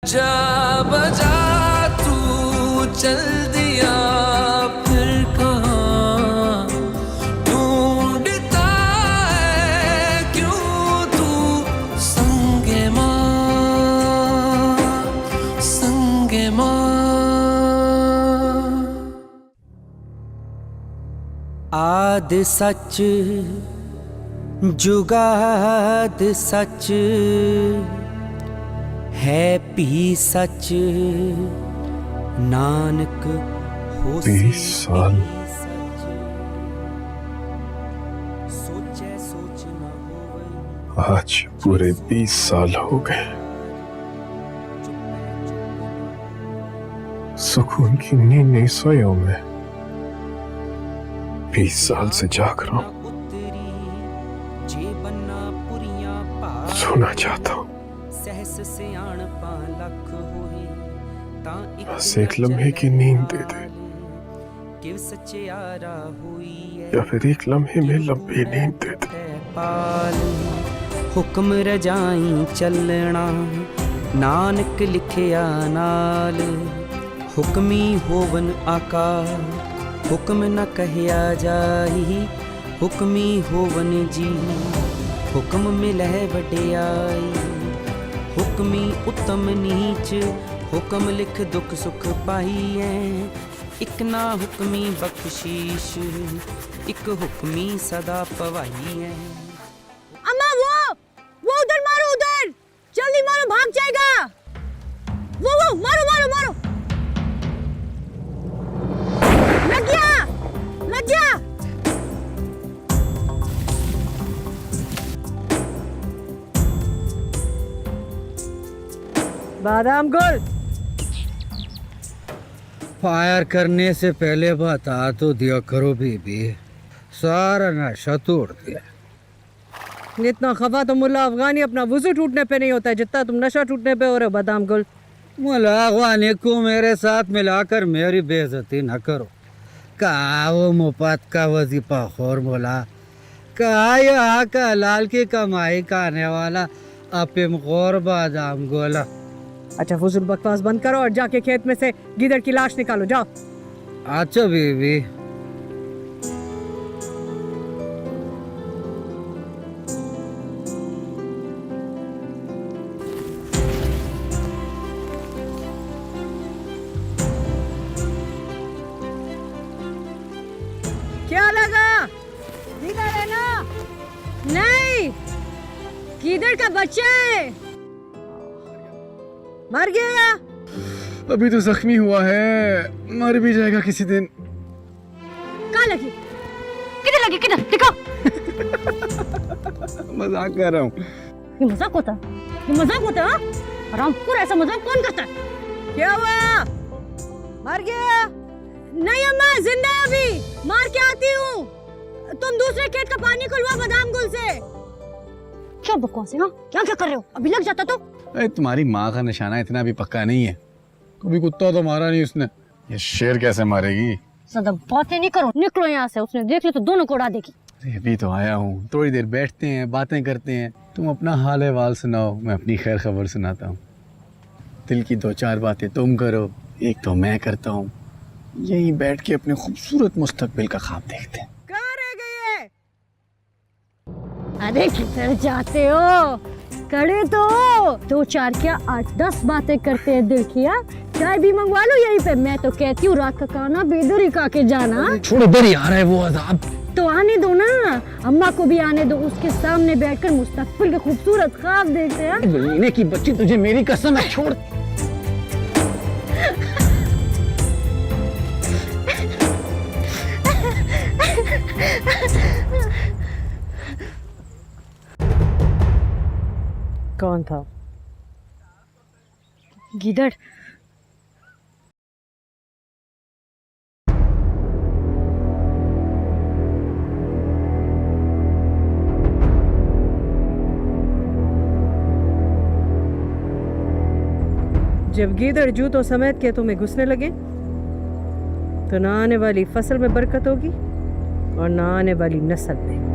जा बजा तू चल दिया फिर कहाँ ढूंढता है क्यों तू संगे माँ आद सच जुगाद सच है पी सच नानक हो 20 साल सोचे सोच न होवे आज पूरे 20 साल हो गए। सुकून की नींद नहीं सोया हूं मैं। 20 साल से जाग रहा हूं। सोना चाहता हूं। बस एक लम्हे की नींद दे दे या फिर एक लम्हे में लंबी नींद दे दे। हुक्म रजाई चलना नानक लिखिया नाल हुक्मी होवन आकार हुक्म न कहया जाही हुक्मी होवन जी हुक्म मिलह वड्याई हुक्मी उत्तम नीच हुक्म लिख दुख सुख पाईए इक ना हुक्मी बख्शीश इक हुक्मी सदा पवाई है। अम्मा वो उधर मारो उधर जल्दी मारो भाग जाएगा वो मारो मारो मारो लग गया बादाम गुल फायर करने से पहले बता तो दिया करो बीबी सारा नशा तोड़ दिया। इतना खफा तो मुल्ला अफगानी अपना वुजू टूटने पे नहीं होता है जितना तुम नशा टूटने पे हो रहे हो बादाम गुल। मुल्ला अफगानी को मेरे साथ मिलाकर मेरी बेइज्जती न करो। कहा वो मुफ्त का वजीफा खोर बोला कहा यहाँ का लाल की कमाई का आने वाला अफीम खोर बादाम गोला। अच्छा फुजुल बकवास बंद करो और जाके खेत में से गिदड़ की लाश निकालो जाओ। अच्छा बीबी क्या लगा गिदड़ है ना? नहीं गिदड़ का बच्चा है मर गया। अभी तो जख्मी हुआ है मर भी जाएगा किसी दिन। कहाँ लगी किधर दिखाओ। मजाक कर रहा हूँ। ये मजाक होता है हरामखोर ऐसा मजाक कौन करता है? क्या हुआ मर गया? नहीं अम्मा जिंदा है अभी मार के आती हूँ। तुम दूसरे खेत का पानी खुलवा बादाम गुल से। क्या बकवास है क्या कर रहे हो अभी लग जाता तो। अरे तुम्हारी माँ का निशाना इतना भी पक्का नहीं है। कभी कुत्ता तो मारा नहीं उसने। ये शेर कैसे मारेगी? ज्यादा बातें नहीं करो निकलो यहाँ से उसने देख ली तो दोनों को उड़ा देगी। अभी तो आया हूँ थोड़ी देर बैठते हैं बातें करते हैं। तुम अपना हाल अहवाल सुनाओ मैं अपनी खैर खबर सुनाता हूँ। दिल की 2-4 बातें तुम करो एक तो मैं करता हूँ। यहीं बैठ के अपने खूबसूरत मुस्तकबिल का ख्वाब देखते हैं। कहाँ रह गई है? अरे किधर जाते हो खड़े तो 2-4 क्या 8-10 बातें करते हैं दिल की। चाय भी मंगवा लो यहीं पे। मैं तो कहती हूँ रात का खाना बेदर ही खा के जाना। छोड़ो इधर ही आ रहा है वो अज़ाब। तो आने दो ना अम्मा को भी आने दो। उसके सामने बैठकर मुस्तकबिल के खूबसूरत ख्वाब देखते हैं। महीने की बच्ची तुझे मेरी कसम है छोड़। कौन था? गिदड़। जब गीदड़ जूतों समेत के तुम्हें घुसने लगे तो ना आने वाली फसल में बरकत होगी और ना आने वाली नस्ल में।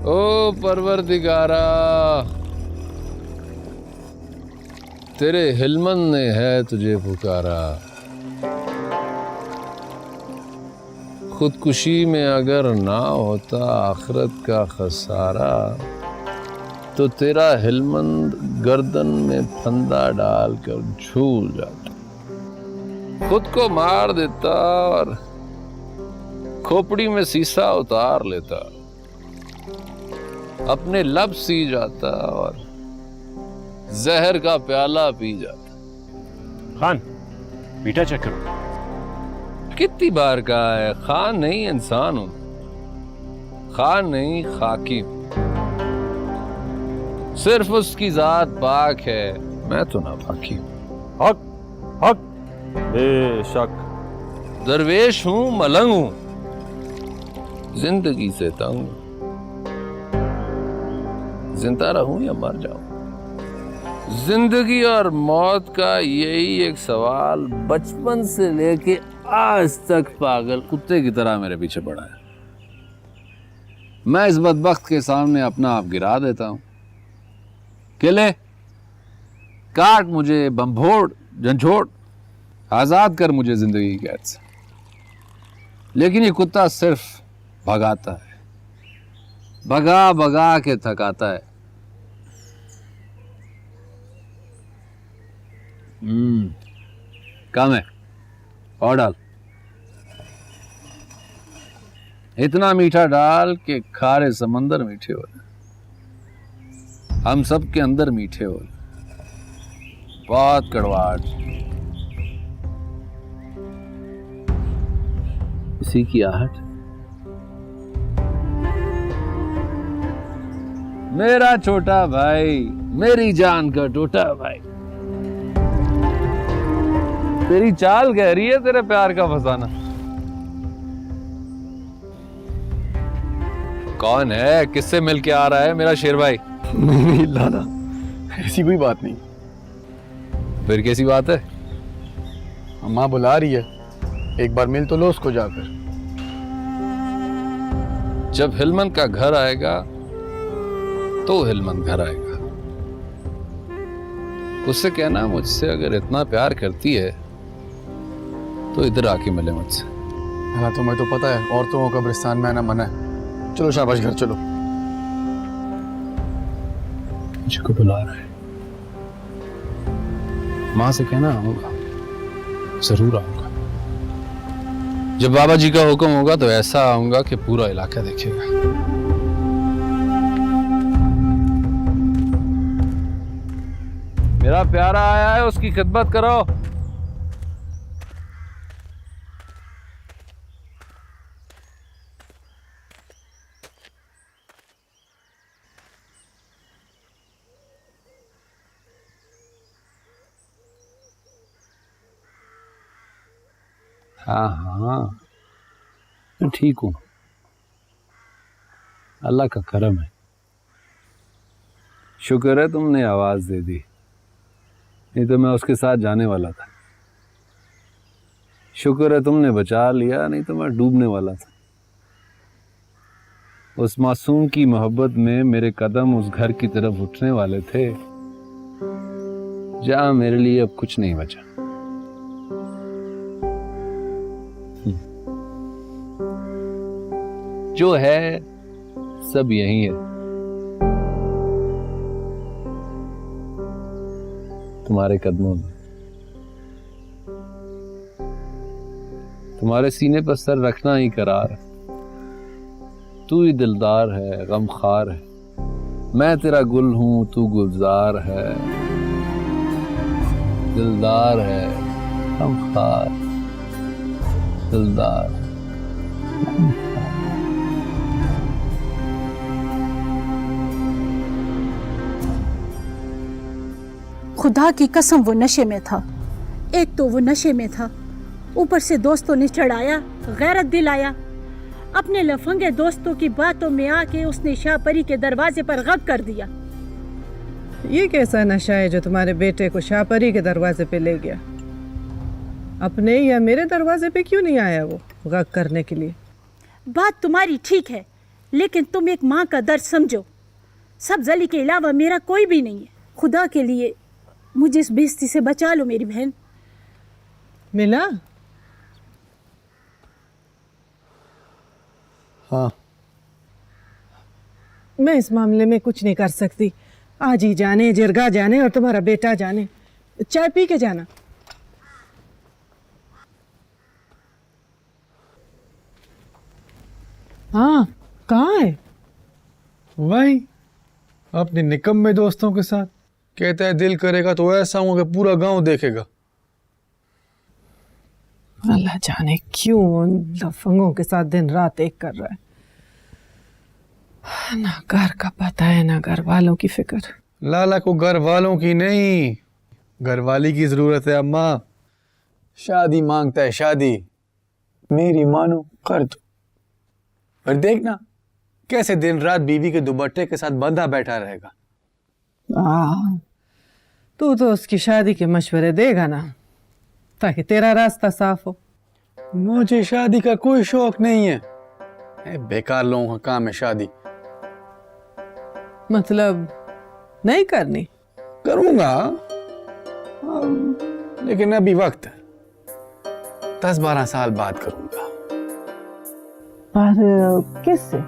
ओ परवरदिगारा, तेरे हिलमन ने है तुझे पुकारा। खुदकुशी में अगर ना होता आखिरत का खसारा, तो तेरा हिलमंद गर्दन में फंदा डालकर झूल जाता, खुद को मार देता और खोपड़ी में शीशा उतार लेता, अपने लब सी जाता और जहर का प्याला पी जाता। खान, मीठा चेक करो। कितनी बार कहा है, खान नहीं इंसान हूं, खान नहीं खाकी। सिर्फ उसकी जात पाक है, मैं तो ना पाकी हूं। हक हक बेशक। दरवेश हूं, मलंग हूं, जिंदगी से तंग हूं। जिंदा रहूं या मर जाऊं, जिंदगी और मौत का यही एक सवाल बचपन से लेके आज तक पागल कुत्ते की तरह मेरे पीछे पड़ा है। मैं इस बदबख्त के सामने अपना आप गिरा देता हूं। किले काट मुझे, बम्भोड़ झंझोड़, आजाद कर मुझे जिंदगी की कैद से। लेकिन ये कुत्ता सिर्फ भगाता है, भगा भगा के थकाता है। कम है, और डाल। इतना मीठा डाल के खारे समंदर मीठे हो, हम सब के अंदर मीठे हो। बहुत कड़वाहट इसी की आहट। मेरा छोटा भाई, मेरी जान का टोटा भाई, तेरी चाल कह रही है तेरे प्यार का फसाना। कौन है, किससे मिलके आ रहा है मेरा शेर भाई? नहीं लाला, ऐसी कोई बात नहीं। फिर कैसी बात है? अम्मा बुला रही है, एक बार मिल तो लो उसको जाकर। जब हिलमन का घर आएगा तो हिलमन घर आएगा। उससे कहना मुझसे अगर इतना प्यार करती है तो इधर आके मिले मुझसे। हाँ तुम्हें तो पता है औरतों को कब्रिस्तान में आना मना है। चलो शाबाश घर चलो। मुझको बुला रहा है, माँ से कहना आऊंगा, जरूर आऊंगा। जब बाबा जी का हुक्म होगा तो ऐसा आऊंगा कि पूरा इलाका देखेगा। मेरा प्यारा आया है, उसकी खिदमत करो। हाँ हाँ, मैं ठीक हूं, अल्लाह का करम है। शुक्र है तुमने आवाज दे दी, नहीं तो मैं उसके साथ जाने वाला था। शुक्र है तुमने बचा लिया, नहीं तो मैं डूबने वाला था। उस मासूम की मोहब्बत में मेरे कदम उस घर की तरफ उठने वाले थे जहां मेरे लिए अब कुछ नहीं बचा। जो है सब यही है, तुम्हारे कदमों में। तुम्हारे सीने पर सर रखना ही करार है। तू ही दिलदार है, गमखार है। मैं तेरा गुल हूं, तू गुलजार है। दिलदार है, गमखार, दिलदार। खुदा की कसम वो नशे में था। एक तो वो नशे में था, ऊपर से दोस्तों ने चढ़ाया, गैरत दिलाया। अपने लफंगे दोस्तों की बातों में आके उसने शाहपरी के दरवाजे पर गब कर दिया। ये कैसा नशा है जो तुम्हारे बेटे को शाहपरी के दरवाजे पे ले गया? अपने या मेरे दरवाजे पे क्यों नहीं आया वो गब करने के लिए? बात तुम्हारी ठीक है, लेकिन तुम एक माँ का दर्द समझो। सब जली के अलावा मेरा कोई भी नहीं है। खुदा के लिए मुझे इस बेइज्जती से बचा लो मेरी बहन। मिला? हाँ, मैं इस मामले में कुछ नहीं कर सकती। आज ही जाने, जिरगा जाने और तुम्हारा बेटा जाने। चाय पी के जाना। हाँ, कहाँ है? वही अपने निकम्मे दोस्तों के साथ। कहता है दिल करेगा तो ऐसा हूँ कि पूरा गांव देखेगा। अल्लाह जाने क्यों उन लफंगों के साथ दिन रात एक कर रहा है। ना घर का पता है, ना घर वालों की फिक्र। लाला को घर वालों की नहीं, घर वाली की जरूरत है। अम्मा शादी मांगता है, शादी। मेरी मानो कर दो। और देखना कैसे दिन रात बीवी के दुपट्टे के साथ बंधा बैठा रहेगा। तू तो उसकी शादी के मशवरे देगा ना, ताकि तेरा रास्ता साफ हो। मुझे शादी का कोई शौक नहीं है। बेकार लोगों का काम है शादी। मतलब नहीं करनी? करूंगा, लेकिन अभी वक्त है। 10-12 साल बाद करूंगा। पर किससे?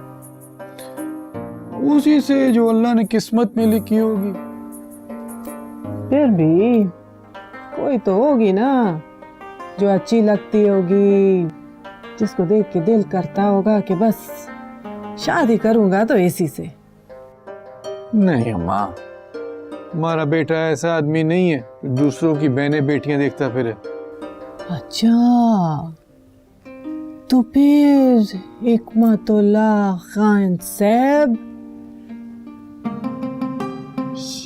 उसी से जो अल्लाह ने किस्मत में लिखी होगी। फिर भी कोई तो होगी ना जो अच्छी लगती होगी, जिसको देख के दिल करता होगा कि बस शादी करूंगा तो इसी से। नहीं अम्मा, हमारा बेटा ऐसा आदमी नहीं है दूसरों की बहनें बेटियां देखता फिरे। अच्छा, तो फिर हिकमतुल्लाह खान साहब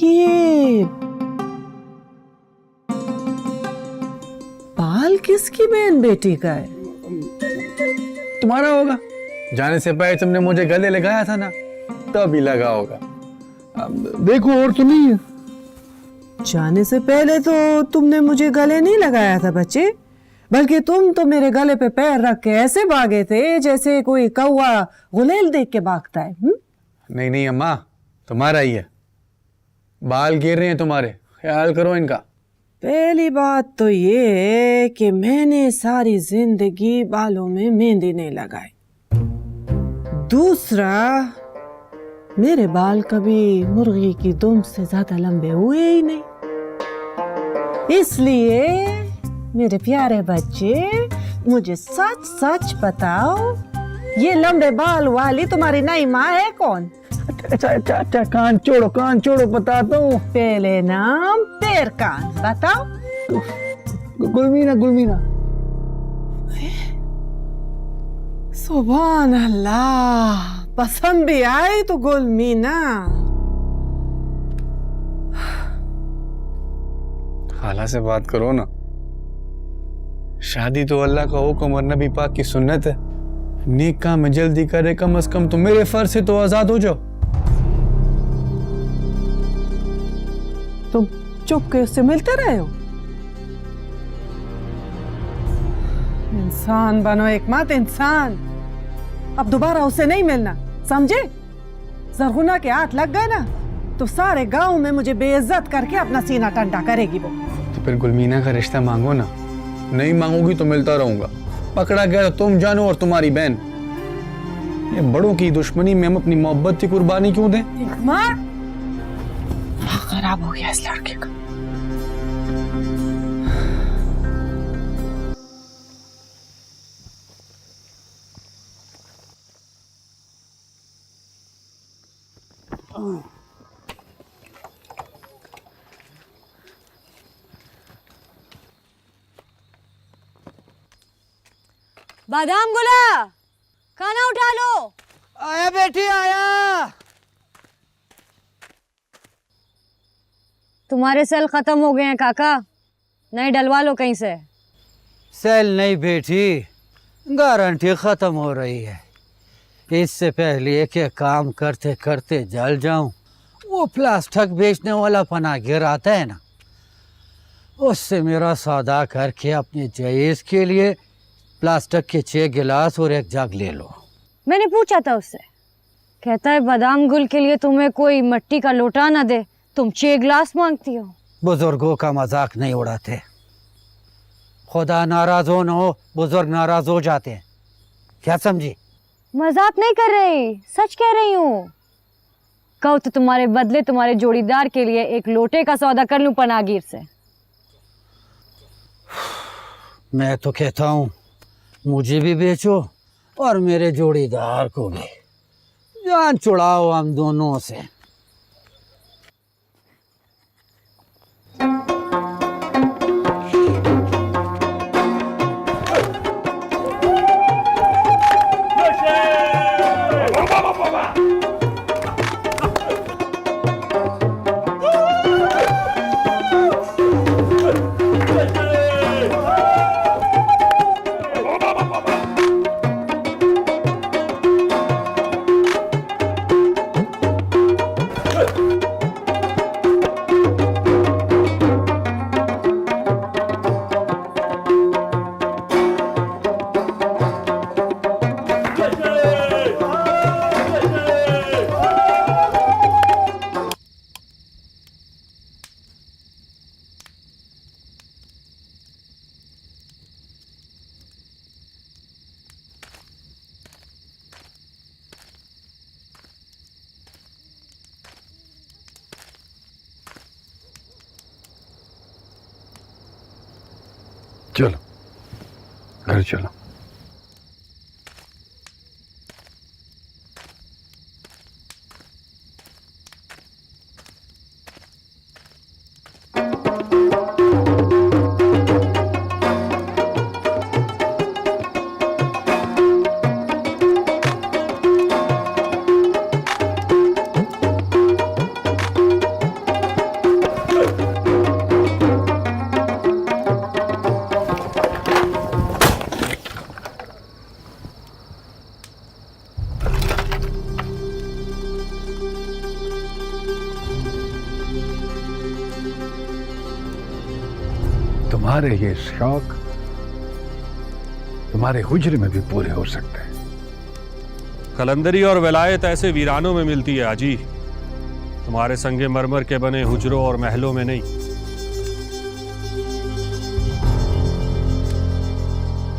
ये बाल किसकी बहन बेटी का है? तुम्हारा होगा। जाने से पहले तुमने मुझे गले लगाया था ना, तभी लगा होगा। अब देखो और तो नहीं है। जाने से पहले तो तुमने मुझे गले नहीं लगाया था बच्चे, बल्कि तुम तो मेरे गले पे पैर रख के ऐसे भागे थे जैसे कोई कौवा गुलेल देख के भागता है। नहीं नहीं अम्मा, तुम्हारा ही है। बाल गिर रहे हैं तुम्हारे, ख्याल करो इनका। पहली बात तो ये है कि मैंने सारी जिंदगी बालों में मेहंदी नहीं लगाई। दूसरा, मेरे बाल कभी मुर्गी की दुम से ज्यादा लंबे हुए ही नहीं। इसलिए मेरे प्यारे बच्चे, मुझे सच सच बताओ, ये लंबे बाल वाली तुम्हारी नई माँ है कौन? अच्छा, कान छोड़ो बताता हूँ। पहले नाम फिर कान, बताओ। गुलमीना। सुभान अल्लाह, पसंद भी आई तो गुलमीना। खाला से बात करो ना। शादी तो अल्लाह का हुक्म और नबी पाक की सुन्नत है। नेक काम में जल्दी करे, कम से कम तो मेरे फर्ज से तो आजाद हो जाओ। तुम चुप के उससे मिलते रहे हो। इंसान बनो एक मत इंसान। अब दोबारा उससे नहीं मिलना, समझे? जरगुना के हाथ लग गए ना तो सारे गांव में मुझे बेइज्जत करके अपना सीना ठंडा करेगी वो। तो फिर गुलमीना का रिश्ता मांगो ना। नहीं मांगोगी तो मिलता रहूंगा। पकड़ा गया तो तुम जानो और तुम्हारी बहन। ये बड़ों की दुश्मनी में हम अपनी मोहब्बत की कुर्बानी क्यों दें? खराब हो गया इस लड़के का। बादाम गुला, खाना उठा लो। आया बेटी आया। तुम्हारे सेल खत्म हो गए हैं काका, नए डलवा लो कहीं से। सेल नहीं बेटी, गारंटी खत्म हो रही है। इससे पहले कि काम करते करते जल जाऊं, वो प्लास्टिक बेचने वाला पना गिर आता है ना, उससे मेरा सौदा करके अपने जयेज के लिए प्लास्टिक के 6 गिलास और 1 जग ले लो। मैंने पूछा था उससे, कहता है बादाम गुल के लिए तुम्हें कोई मिट्टी का लोटा ना दे, तुम 6 गिलास मांगती हो। बुजुर्गों का मजाक नहीं उड़ाते, खुदा नाराज हो न हो बुजुर्ग नाराज हो जाते हैं, क्या समझी? मजाक नहीं कर रही, सच कह रही हूँ। कहो तो तुम्हारे बदले तुम्हारे जोड़ीदार के लिए एक लोटे का सौदा कर लूं पनागीर से। मैं तो कहता हूँ मुझे भी बेचो और मेरे जोड़ीदार को भी, जान छुड़ाओ हम दोनों से। चलो घर चलो। तुम्हारे ये शौक तुम्हारे हुजरे में भी पूरे हो सकते हैं। कलंदरी और विलायत ऐसे वीरानों में मिलती है आजी, तुम्हारे संगे मरमर के बने हुजरों और महलों में नहीं।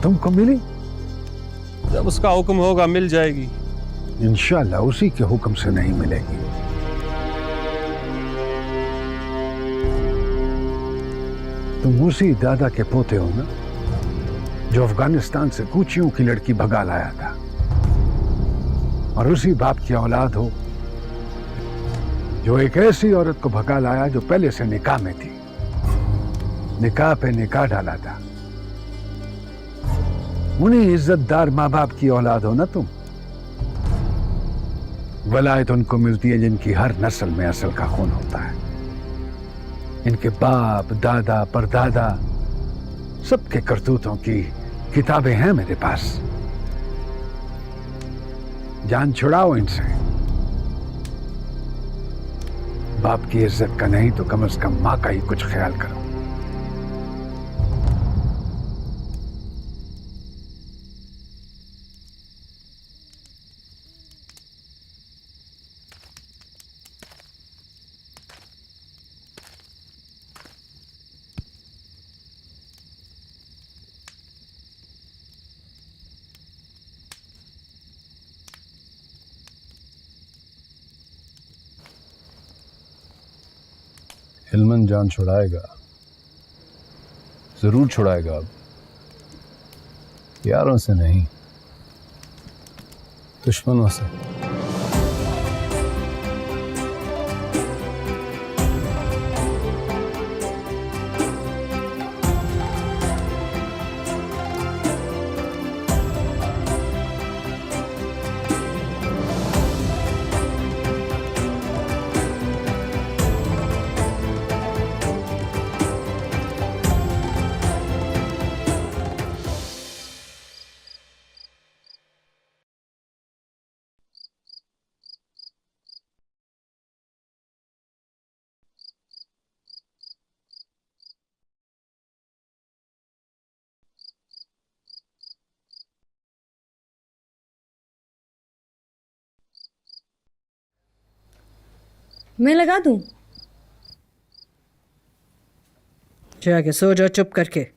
तुमको मिली? जब उसका हुक्म होगा मिल जाएगी। इंशाल्लाह उसी के हुक्म से नहीं मिलेगी। तुम उसी दादा के पोते हो ना जो अफगानिस्तान से कूचियों की लड़की भगा लाया था, और उसी बाप की औलाद हो जो एक ऐसी औरत को भगा लाया जो पहले से निकाह में थी, निकाह पे निकाह डाला था। उन्हीं इज्जतदार माँ बाप की औलाद हो ना तुम। वलायत उनको मिलती है जिनकी हर नस्ल में असल का खून होता है। इनके बाप दादा परदादा सबके करतूतों की किताबें हैं मेरे पास। जान छुड़ाओ इनसे। बाप की इज्जत का नहीं तो कम से कम मां का ही कुछ ख्याल करो। हिलमन जान छुड़ाएगा, जरूर छुड़ाएगा। अब यारों से नहीं, दुश्मनों से। मैं लगा दूं? जाके सो जाओ चुप करके।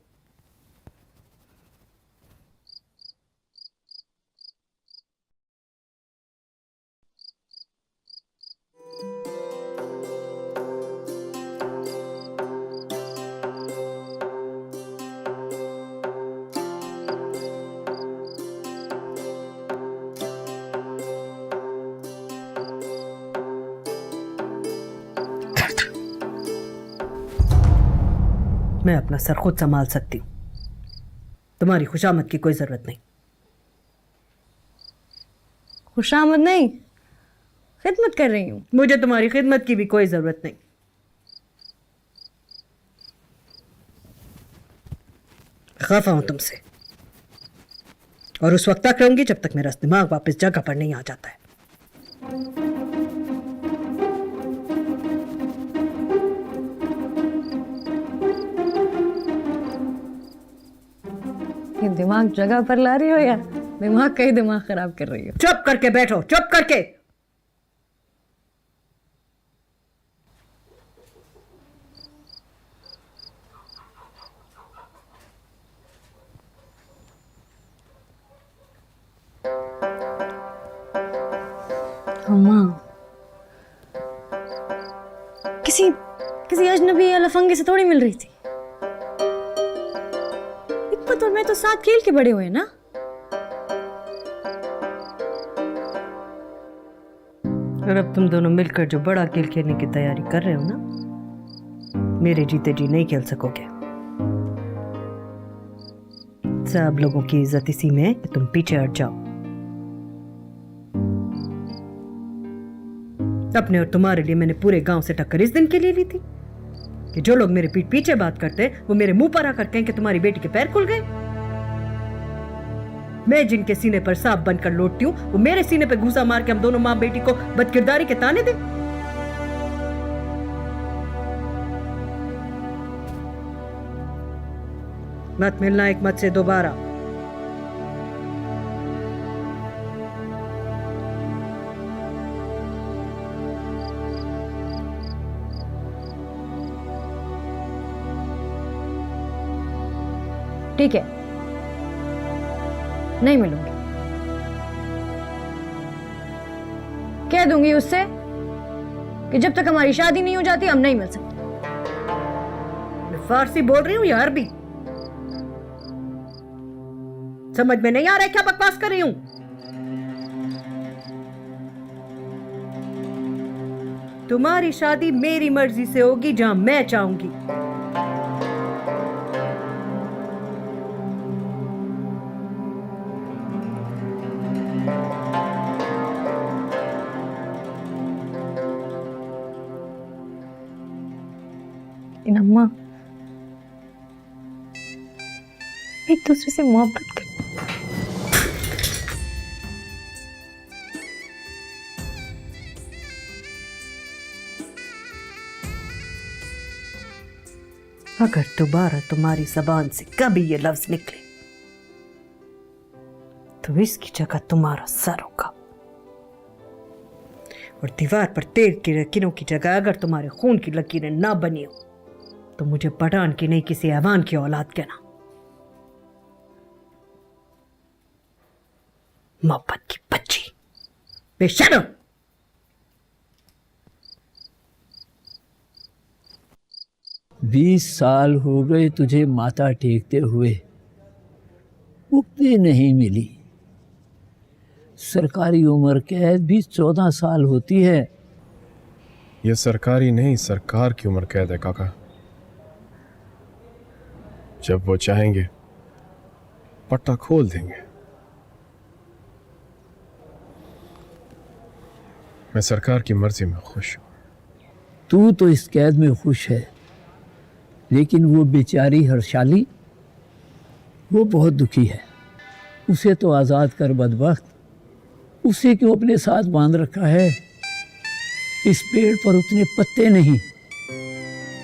मैं अपना सर खुद संभाल सकती हूँ, तुम्हारी खुशामद की कोई जरूरत नहीं। खुशामद नहीं, खिदमत कर रही हूँ। मुझे तुम्हारी खिदमत की भी कोई जरूरत नहीं। खफा हूं तुमसे, और उस वक्त तक रहूंगी जब तक मेरा दिमाग वापस जगह पर नहीं आ जाता है। ये दिमाग जगह पर ला रही हो या दिमाग का ही दिमाग खराब कर रही हो? चुप करके बैठो, चुप करके। अम्मा, किसी किसी अजनबी या लफंगे से थोड़ी मिल रही थी। हिकमत और मैं तो साथ खेल के बड़े हुए ना। और अब तुम दोनों मिलकर जो बड़ा खेल खेलने की तैयारी कर रहे हो ना, मेरे जीते जी नहीं खेल सकोगे। सब लोगों की इज्जत इसी में है कि तुम पीछे हट जाओ। अपने और तुम्हारे लिए मैंने पूरे गांव से टक्कर इस दिन के लिए ली थी कि जो लोग मेरे पीठ पीछे बात करते वो मेरे मुंह पर आकर कहें कि तुम्हारी बेटी के पैर खुल गए। मैं जिनके सीने पर सांप बनकर लौटती हूँ वो मेरे सीने पे घूसा मार के हम दोनों माँ बेटी को बदकिरदारी के ताने दे। मत मिलना एक मत से दोबारा। ठीक है, नहीं मिलूंगी। कह दूंगी उससे कि जब तक हमारी शादी नहीं हो जाती हम नहीं मिल सकते। मैं फारसी बोल रही हूँ या अरबी? समझ में नहीं आ रहा है क्या बकवास कर रही हूं? तुम्हारी शादी मेरी मर्जी से होगी जहां मैं चाहूंगी। अम्मा, एक दूसरे से मोहब्बत कर। अगर दोबारा तुम्हारी जबान से कभी ये लफ्ज निकले तो इसकी जगह तुम्हारा सर होगा, और दीवार पर तेल की लकीरों की जगह अगर तुम्हारे खून की लकीरें ना बनी हो तो मुझे पठान की नहीं किसी ऐवान की औलाद कहना। मोहब्बत की बच्ची, बेशर्म। बीस साल हो गए तुझे माथा टेकते हुए, मुक्ति नहीं मिली। सरकारी उम्र कैद भी 14 साल होती है। ये सरकारी नहीं, सरकार की उम्र कैद है काका। जब वो चाहेंगे पट्टा खोल देंगे। मैं सरकार की मर्जी में खुश हूं। तू तो इस कैद में खुश है, लेकिन वो बेचारी हर्षाली, वो बहुत दुखी है। उसे तो आज़ाद कर बदबख्त, उसे क्यों अपने साथ बांध रखा है? इस पेड़ पर उतने पत्ते नहीं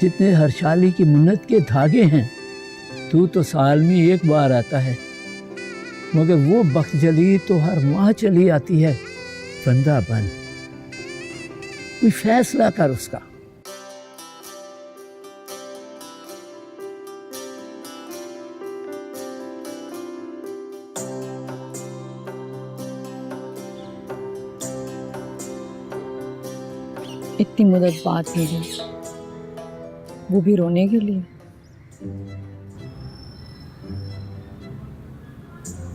जितने हर्षाली की मुन्नत के धागे हैं। तू तो साल में एक बार आता है, मगर वो बख्त जली तो हर माह चली आती है। बंदा बन, कोई फैसला कर उसका। इतनी मदद बात मिली, वो भी रोने के लिए।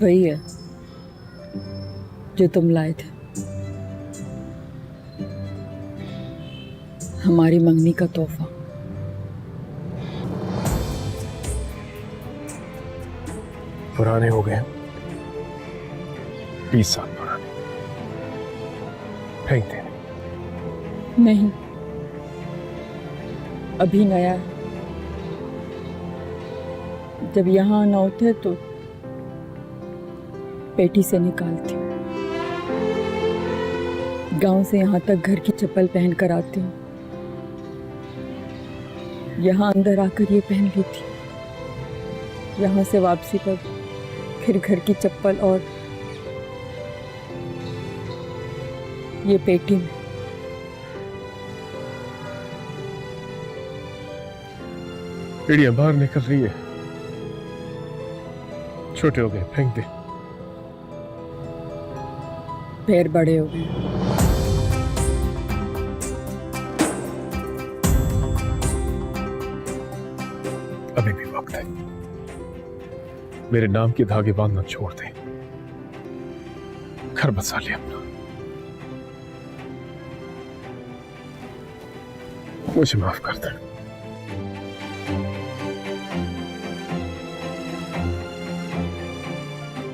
वही है जो तुम लाए थे, हमारी मंगनी का तोहफा। पुराने हो गए, 20 साल पुराने, फेंक देने। नहीं, अभी नया है। जब यहाँ आना होता तो पेटी से निकालती हूँ, गांव से यहाँ तक घर की चप्पल पहन कर आती हूँ, यहाँ अंदर आकर ये पहन लेती, यहाँ से वापसी पर फिर घर की चप्पल और ये पेटी में। चिड़िया बाहर निकल रही है, छोटे हो गए, फेंक दे। पैर बड़े हो गए। अभी भी वक्त है, मेरे नाम के धागे बांधना छोड़ दे, घर बसा ले अपना। मुझे माफ कर दे।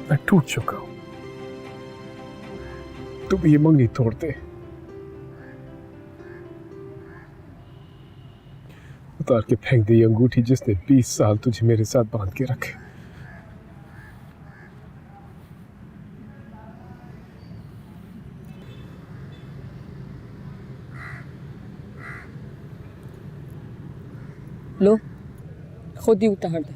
मैं टूट चुका हूं, तुम ये मंगनी तोड़ दे। उतार के फेंक दे ये अंगूठी जिसने 20 साल तुझे मेरे साथ बांध के रखे। लो, खुद ही उतार दे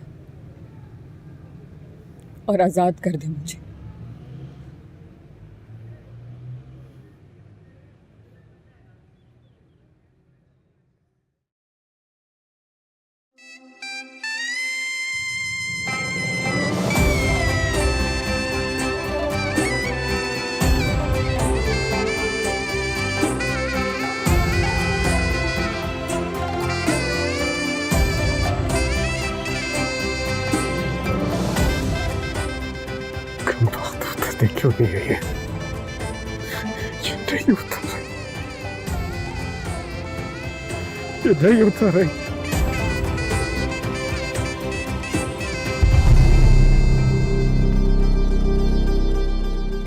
और आजाद कर दे मुझे। क्यों नहीं है ये नहीं उतर रही, ये नहीं उतर रही।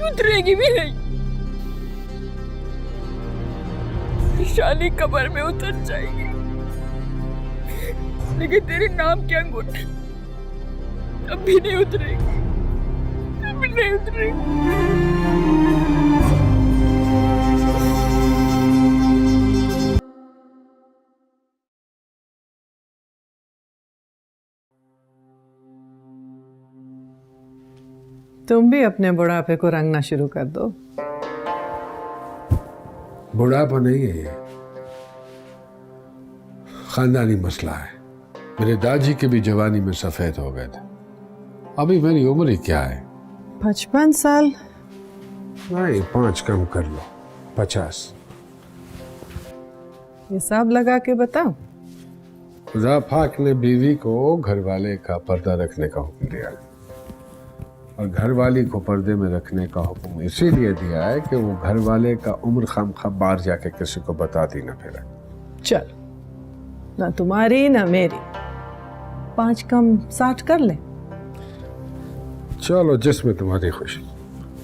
उतरेगी भी नहीं, शाली कब्र में उतर जाएगी, लेकिन तेरे नाम की अंगूठी अब भी नहीं उतरेगी, अब भी नहीं उतरेगी। तुम भी अपने बुढ़ापे को रंगना शुरू कर दो। बुढ़ापा नहीं है ये, खानदानी मसला है। मेरे दादी के भी जवानी में सफेद हो गए थे। अभी मेरी उम्र ही क्या है? 55 साल। नहीं, 5 कम कर लो, 50। हिसाब लगा के बताओ। खुदा पाक ने बीवी को घर वाले का पर्दा रखने का हुक्म दिया, और घर वाली को पर्दे में रखने का हुक्म इसीलिए दिया है कि वो घर वाले का उम्र खामखा बाहर जाके किसी को बताती ना फिरे। चलो, ना तुम्हारी ना मेरी, 5 कम 60 कर ले। चलो, जिसमें तुम्हारी खुशी।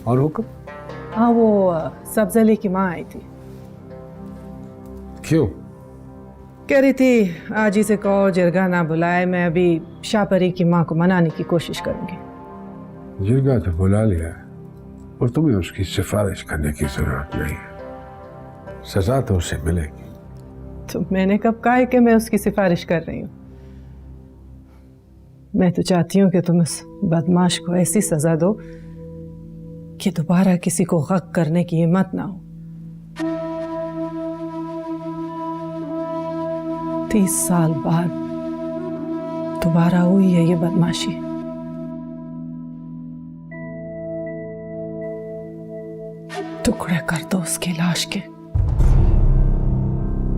और हुक्म? हाँ, वो सब्जली की माँ आई थी। क्यों? कह रही थी आज ही से कहो जिरगा ना बुलाए, मैं अभी शाहपरी की माँ को मनाने की कोशिश करूंगी। जिरगा तो बुला लिया है, और तुम्हें उसकी सिफारिश करने की जरूरत नहीं है, सजा तो उसे मिलेगी। तो मैंने कब कहा है कि मैं उसकी सिफारिश कर रही हूँ? मैं तो चाहती हूँ कि तुम उस बदमाश को ऐसी सजा दो कि दोबारा किसी को गक करने की हिम्मत ना हो। 30 साल बाद दोबारा हुई है ये बदमाशी। टुकड़े कर दो उसकी लाश के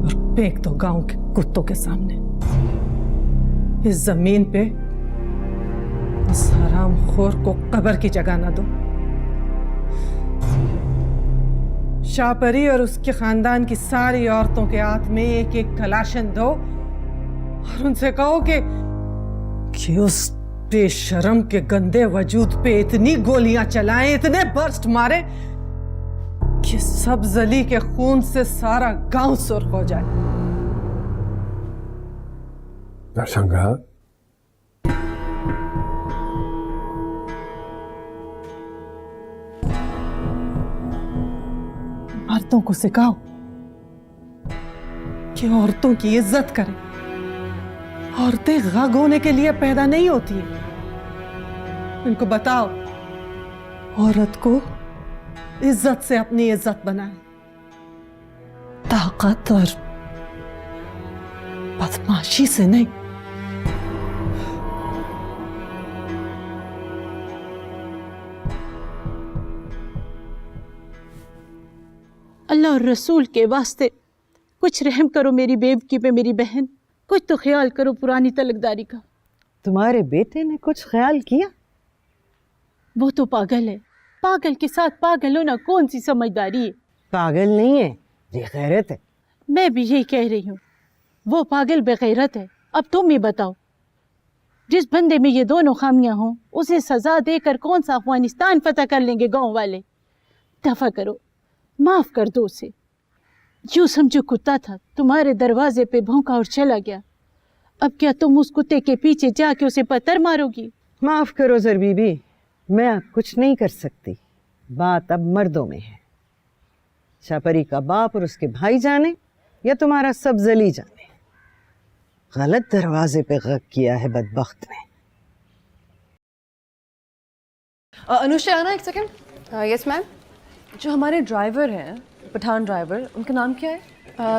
और फेंक दो गांव के कुत्तों के सामने। इस जमीन पे इस हरामखोर को कब्र की जगह ना दो। शाहपरी और उसके खानदान की सारी औरतों के हाथ में एक एक कलाशन दो और उनसे कहो कि उस बेशरम के गंदे वजूद पे इतनी गोलियां चलाएं, इतने बर्स्ट मारे कि सब जली के खून से सारा गांव सुर्ख हो जाए। नरसंगा, मर्दों को सिखाओ कि औरतों की इज्जत करें। औरतें गग होने के लिए पैदा नहीं होती हैं। इनको बताओ औरत को इज्जत से अपनी इज्जत बनाए, ताकत और बदमाशी से नहीं। अल्लाह और रसूल के वास्ते कुछ रहम करो मेरी बेवकी पे मेरी बहन। कुछ तो ख्याल करो पुरानी तलकदारी का। तुम्हारे बेटे ने कुछ ख्याल किया? वो तो पागल है। पागल के साथ पागल होना कौन सी समझदारी है? पागल नहीं है, बेगैरत है। मैं भी यही कह रही हूँ, वो पागल बेगैरत है। अब तुम ही बताओ, जिस बंदे में ये दोनों खामियां हों उसे सजा देकर कौन सा अफगानिस्तान फतह कर लेंगे गांव वाले? दफा करो, माफ कर दो उसे। यूं समझो कुत्ता था, तुम्हारे दरवाजे पे भौंका और चला गया। अब क्या तुम उस कुत्ते के पीछे जाके उसे पत्थर मारोगी? माफ करो जर बीबी, मैं अब कुछ नहीं कर सकती। बात अब मर्दों में है। शाहपरी का बाप और उसके भाई जाने या तुम्हारा सब जली जाने। गलत दरवाजे पे गग किया है बदबख्त ने। अनुष्का आना एक सेकंड। Yes ma'am. जो हमारे ड्राइवर हैं, पठान ड्राइवर, उनका नाम क्या है?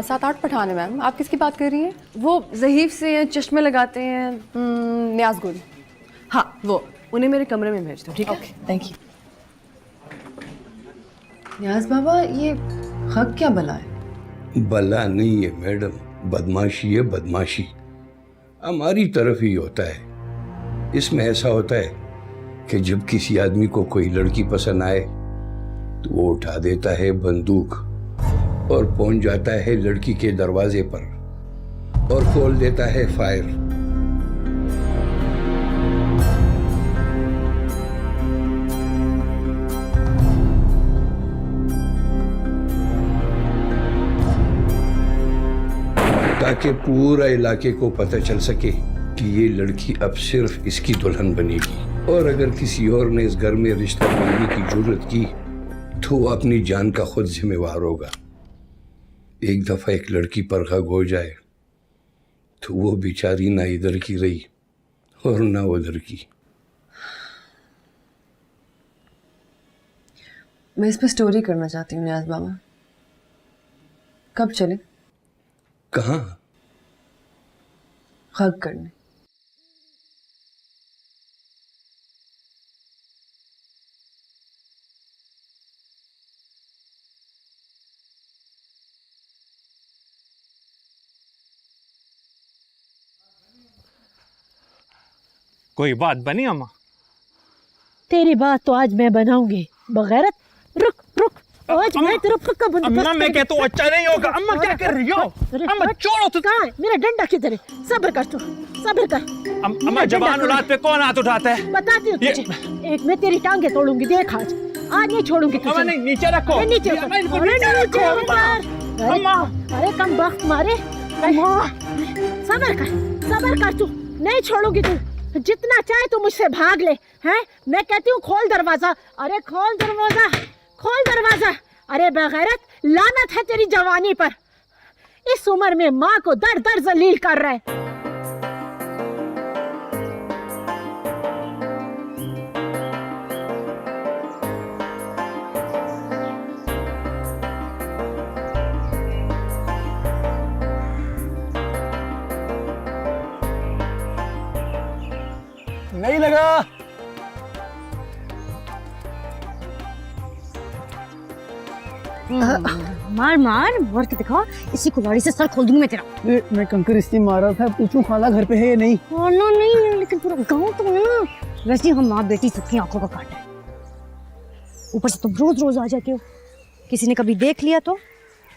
7-8 पठान है मैम। आप किसकी बात कर रही हैं? वो ज़हीफ से हैं, चश्मे लगाते हैं। न्याज गुल। हाँ वो, उन्हें मेरे कमरे में भेज दो, ठीक है? Okay, thank you. Niyaz Baba, ये हक क्या बला है? बला नहीं है मैडम, बदमाशी है बदमाशी। हमारी तरफ ही होता है। इसमें ऐसा होता है कि जब किसी आदमी को कोई लड़की पसंद आए तो वो उठा देता है बंदूक और पहुंच जाता है लड़की के दरवाजे पर और खोल देता है फायर। ताकि पूरा इलाके को पता चल सके कि ये लड़की अब सिर्फ इसकी दुल्हन बनेगी, और अगर किसी और ने इस घर में रिश्ता करने की जुर्रत की तो वो अपनी जान का खुद जिम्मेवार होगा। एक दफा एक लड़की पर गग हो जाए तो वो बेचारी ना इधर की रही और ना उधर की। मैं इस पर स्टोरी करना चाहती हूँ न्याज बाबा। कब चले? कहाँ? हक करने। कोई बात बनी अम्मा? तेरी बात तो आज मैं बनाऊंगी। बगैरत, रुक रुक, आज मैं तेरा पक्का बंदोबस्त। अम्मा मैं कहता हूँ अच्छा नहीं होगा। अम्मा क्या कर रही हो? अम्मा छोड़ो तो। कहाँ है मेरा डंडा? किधर है? सब्र कर तू, सब्र कर। अम्मा जवान औलाद पे कौन हाथ उठाता है? बताती हूँ तुझे। एक मैं तेरी टांगे तोड़ूंगी, देख आज। आज नहीं छोड़ूंगी तुझे। अम्मा नहीं, नीचे रखो। नीचे अम्मा। अरे कम वक्त मारे। सब्र कर तू, नहीं छोड़ूंगी तू। जितना चाहे तू मुझसे भाग ले। हैं? मैं कहती हूँ खोल दरवाजा। अरे खोल दरवाजा, खोल दरवाजा। अरे बेगैरत, लानत है तेरी जवानी पर। इस उम्र में माँ को दर दर जलील कर रहा है। नहीं लगा। मार मार मार के दिखा, इसी कुल्हाड़ी से सर खोल दूंगी मैं तेरा। मैं कंकर इसलिए मारा था, पूछूं खाला घर पे है या नहीं। खाना नहीं, लेकिन पूरा गांव तो है ना। वैसे हम माँ बेटी सबकी आंखों का काटा है, ऊपर से तुम रोज रोज आ जाते हो। किसी ने कभी देख लिया तो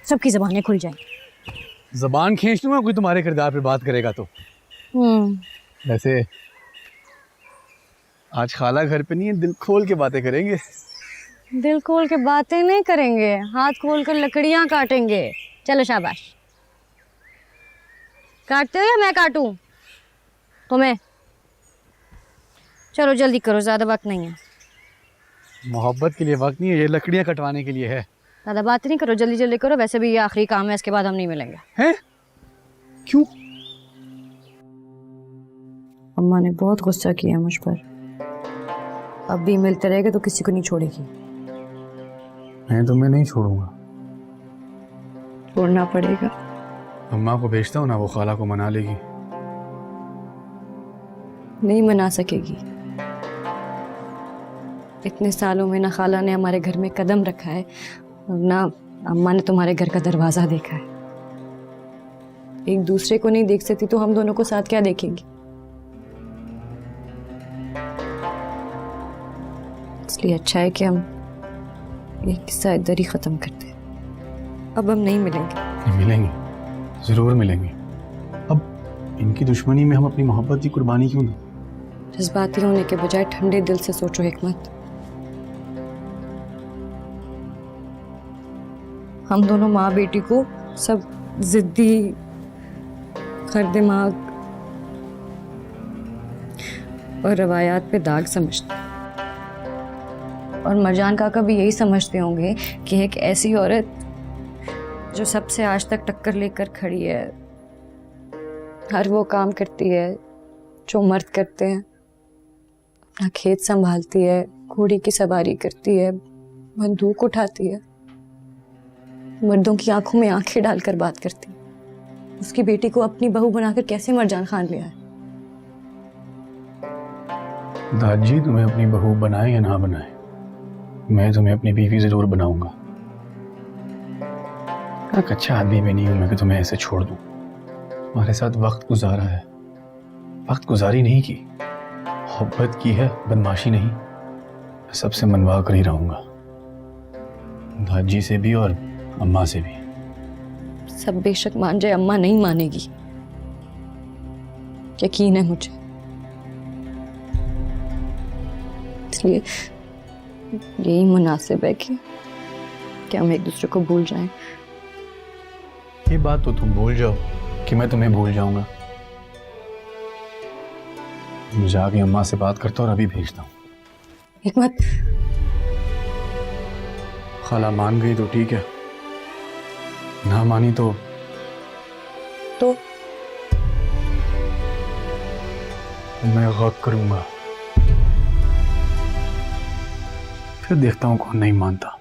सबकी जबानें खुल जाएंगी। जबान खींच लूंगा कोई तुम्हारे किरदार पे बात करेगा तो। वैसे आज खाला घर पे नहीं है, दिल खोल के बातें करेंगे। दिल खोल के बातें नहीं करेंगे, हाथ खोल कर लकड़ियां काटेंगे। चलो शाबाश। काटते हो या मैं काटूं तुम्हें? चलो जल्दी करो, ज्यादा वक्त नहीं है। मोहब्बत के लिए वक्त नहीं है, ये लकड़ियां कटवाने के लिए है। ज्यादा बात नहीं करो, जल्दी जल्दी करो। वैसे भी ये आखिरी काम है, इसके बाद हम नहीं मिलेंगे। हैं? क्यों? अम्मा ने बहुत गुस्सा किया मुझ पर। अब भी मिलते रहेगा तो किसी को नहीं छोड़ेगी। मैं तुम्हें नहीं छोड़ूंगा। छोड़ना पड़ेगा। अम्मा को भेजता हूँ ना, वो खाला को मना लेगी। नहीं मना सकेगी। इतने सालों में ना खाला ने हमारे घर में कदम रखा है और ना अम्मा ने तुम्हारे घर का दरवाजा देखा है। एक दूसरे को नहीं देख सकती तो हम दोनों को साथ क्या देखेंगी? इसलिए अच्छा है कि हम ये किस्सा इधर ही खत्म करते हैं। अब हम नहीं मिलेंगे। मिलेंगे, जरूर मिलेंगे। अब इनकी दुश्मनी में हम अपनी मोहब्बत की कुर्बानी क्यों दें? जज्बाती होने के बजाय ठंडे दिल से सोचो हिकमत। हम दोनों माँ बेटी को सब जिद्दी, खर दिमाग और रवायात पे दाग समझते हैं। और मरजान काका भी यही समझते होंगे कि एक ऐसी औरत जो सबसे आज तक टक्कर लेकर खड़ी है, हर वो काम करती है जो मर्द करते हैं, अपना खेत संभालती है, घोड़ी की सवारी करती है, बंदूक उठाती है, मर्दों की आंखों में आंखें डालकर बात करती है। उसकी बेटी को अपनी बहू बनाकर कैसे मरजान खान लिया है? दादी तुम्हें अपनी बहू बनाए या ना बनाए, मैं तुम्हें अपनी बीवी जरूर बनाऊंगा। एक अच्छा आदमी भी नहीं हूं मैं कि तुम्हें ऐसे छोड़ दूं। तुम्हारे साथ वक्त गुजारा है, वक्त गुजारी नहीं की, मोहब्बत की है, बदमाशी नहीं। मैं सबसे मनवा कर ही रहूंगा, दादी से भी और अम्मा से भी। सब बेशक मान जाए, अम्मा नहीं मानेगी, यकीन है मुझे। इसलिए यही मुनासिब है कि हम एक दूसरे को भूल जाएं। ये बात तो तुम भूल जाओ कि मैं तुम्हें भूल जाऊंगा। मैं जाके अम्मा से बात करता हूँ और अभी भेजता हूँ। हिकमत, खाला मान गई तो ठीक है, ना मानी तो मैं गौर करूंगा। फिर देखता हूँ कौन नहीं मानता।